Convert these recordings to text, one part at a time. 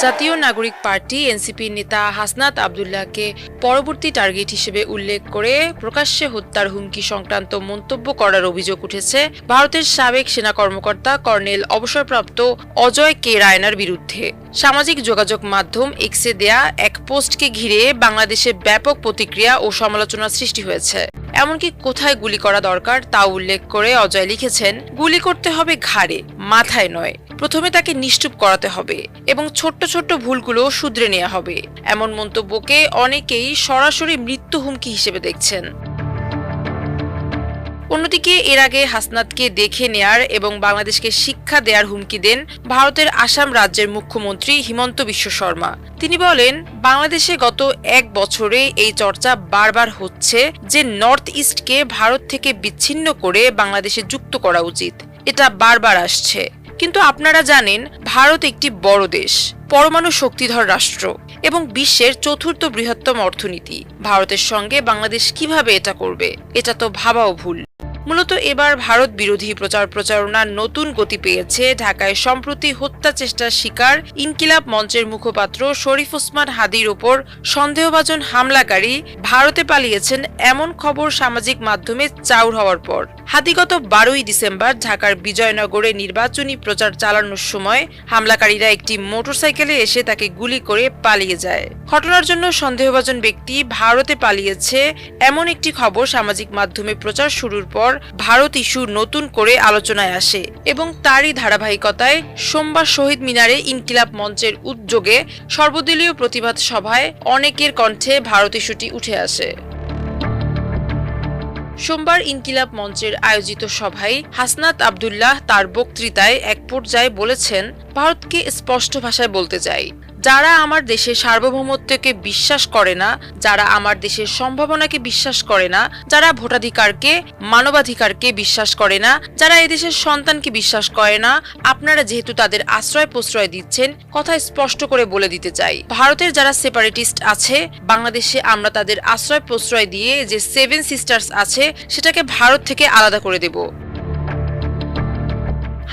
জাতীয় নাগরিক পার্টি এনসিপির নেতা হাসনাত আব্দুল্লাহকে পরবর্তী টার্গেট হিসেবে উল্লেখ করে প্রকাশ্যে হত্যার হুমকি সংক্রান্ত মন্তব্য করার অভিযোগ উঠেছে ভারতের সাবেক সেনা কর্মকর্তা কর্নেল অবসরপ্রাপ্ত অজয় কে রায়নার বিরুদ্ধে। সামাজিক যোগাযোগ মাধ্যম এক্সে দেয়া এক পোস্টকে ঘিরে বাংলাদেশে ব্যাপক প্রতিক্রিয়া ও সমালোচনার সৃষ্টি হয়েছে। এমনকি কোথায় গুলি করা দরকার তা উল্লেখ করে অজয় লিখেছেন, গুলি করতে হবে ঘাড়ে, মাথায় নয়। প্রথমে তাকে নিশ্চুপ করাতে হবে এবং ছোট্ট ছোট্ট ভুলগুলো শুধরে নেওয়া হবে। এমন মন্তব্যকে অনেকেই সরাসরি মৃত্যু হুমকি হিসেবে দেখছেন। অন্যদিকে এর আগে হাসনাতকে দেখে নেয়ার এবং বাংলাদেশকে শিক্ষা দেওয়ার হুমকি দেন ভারতের আসাম রাজ্যের মুখ্যমন্ত্রী হিমন্ত বিশ্ব শর্মা। তিনি বলেন, বাংলাদেশে গত 1 বছরে এই চর্চা বারবার হচ্ছে যে নর্থ ইস্টকে ভারত থেকে বিচ্ছিন্ন করে বাংলাদেশে যুক্ত করা উচিত। এটা বারবার আসছে, কিন্তু আপনারা জানেন ভারত একটি বড় দেশ, পরমাণু শক্তিধর রাষ্ট্র এবং বিশ্বের 4র্থ বৃহত্তম অর্থনীতি। ভারতের সঙ্গে বাংলাদেশ কিভাবে এটা করবে, এটা তো ভাবাও ভুল। মূলত এবার ভারত বিরোধী প্রচারণার নতুন গতি পেয়েছে। ঢাকায় সম্প্রতি হত্যা চেষ্টার শিকার ইনকিলাব মঞ্চের মুখপাত্র শরীফ ওসমান হাদির ওপর সন্দেহভাজন হামলাকারী ভারতে পালিয়েছেন এমন খবর সামাজিক মাধ্যমে চাউর হওয়ার পর হাদি গত 12ই ডিসেম্বর ঢাকার বিজয়নগরে নির্বাচনী প্রচার চালানোর সময় হামলাকারীরা একটি মোটরসাইকেলে এসে তাকে গুলি করে পালিয়ে যায়। ঘটনার জন্য সন্দেহভাজন ব্যক্তি ভারতে পালিয়েছে এমন একটি খবর সামাজিক মাধ্যমে প্রচার শুরুর পর ভারত ইস্যু নতুন করে আলোচনায় আসে এবং তারই ধারাবাহিকতায় সোমবার শহীদ মিনারে ইনকিলাব মঞ্চের উদ্যোগে সর্বদলীয় প্রতিবাদ সভায় অনেকের কণ্ঠে ভারত ইস্যুটি উঠে আসে। সোমবার ইনকিলাব মঞ্চের আয়োজিত সভায় হাসনাত আব্দুল্লাহ তার বক্তৃতায় এক পর্যায়ে বলেছেন, ভারতকে স্পষ্ট ভাষায় বলতে চাই, যারা আমার দেশের সার্বভৌমত্বকে বিশ্বাস করে না, যারা আমার দেশের সম্ভাবনাকে বিশ্বাস করে না, যারা ভোটাধিকারকে মানবাধিকারকে বিশ্বাস করে না, যারা এদেশের সন্তানকে বিশ্বাস করে না, আপনারা যেহেতু তাদের আশ্রয় প্রশ্রয় দিচ্ছেন, কথা স্পষ্ট করে বলে দিতে চাই, ভারতের যারা সেপারেটিস্ট আছে, বাংলাদেশে আমরা তাদের আশ্রয় প্রশ্রয় দিয়ে যে 7 সিস্টার্স আছে সেটাকে ভারত থেকে আলাদা করে দেব।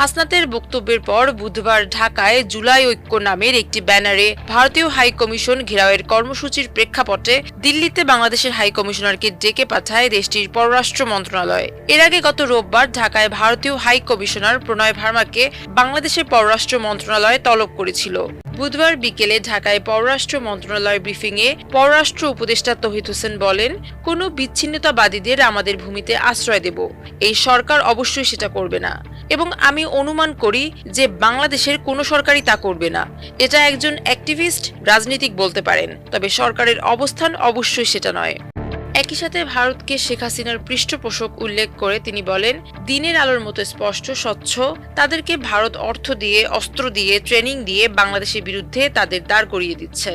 হাসনাতের বক্তব্যের পর বুধবার ঢাকায় জুলাই ঐক্য নামের একটি ব্যানারে ভারতীয় হাই কমিশন ঘেরাওয়ের কর্মসূচির প্রেক্ষাপটে দিল্লিতে বাংলাদেশের হাই কমিশনারকে ডেকে পাঠায় দেশটির পররাষ্ট্র মন্ত্রণালয়। এর আগে গত রোববার ঢাকায় ভারতীয় হাই কমিশনার প্রণয় ভার্মাকে বাংলাদেশের পররাষ্ট্র মন্ত্রণালয় তলব করেছিল। বুধবার বিকেলে ঢাকায় পররাষ্ট্র মন্ত্রণালয়ের ব্রিফিংয়ে পররাষ্ট্র উপদেষ্টা তৌহিদ হোসেন বলেন, কোনো বিচ্ছিন্নতাবাদীদের আমাদের ভূমিতে আশ্রয় দেব, এই সরকার অবশ্যই সেটা করবে না এবং আমি অনুমান করি যে বাংলাদেশের কোনো সরকারই তা করবে না। এটা একজন অ্যাক্টিভিস্ট রাজনীতিক বলতে পারেন, তবে সরকারের অবস্থান অবশ্যই সেটা নয়। একই সাথে ভারতকে শেখ হাসিনার পৃষ্ঠপোষক উল্লেখ করে তিনি বলেন, দিনের আলোর মতো স্পষ্ট স্বচ্ছ, তাদেরকে ভারত অর্থ দিয়ে, অস্ত্র দিয়ে, ট্রেনিং দিয়ে বাংলাদেশের বিরুদ্ধে তাদের দাঁড় করিয়ে দিচ্ছে।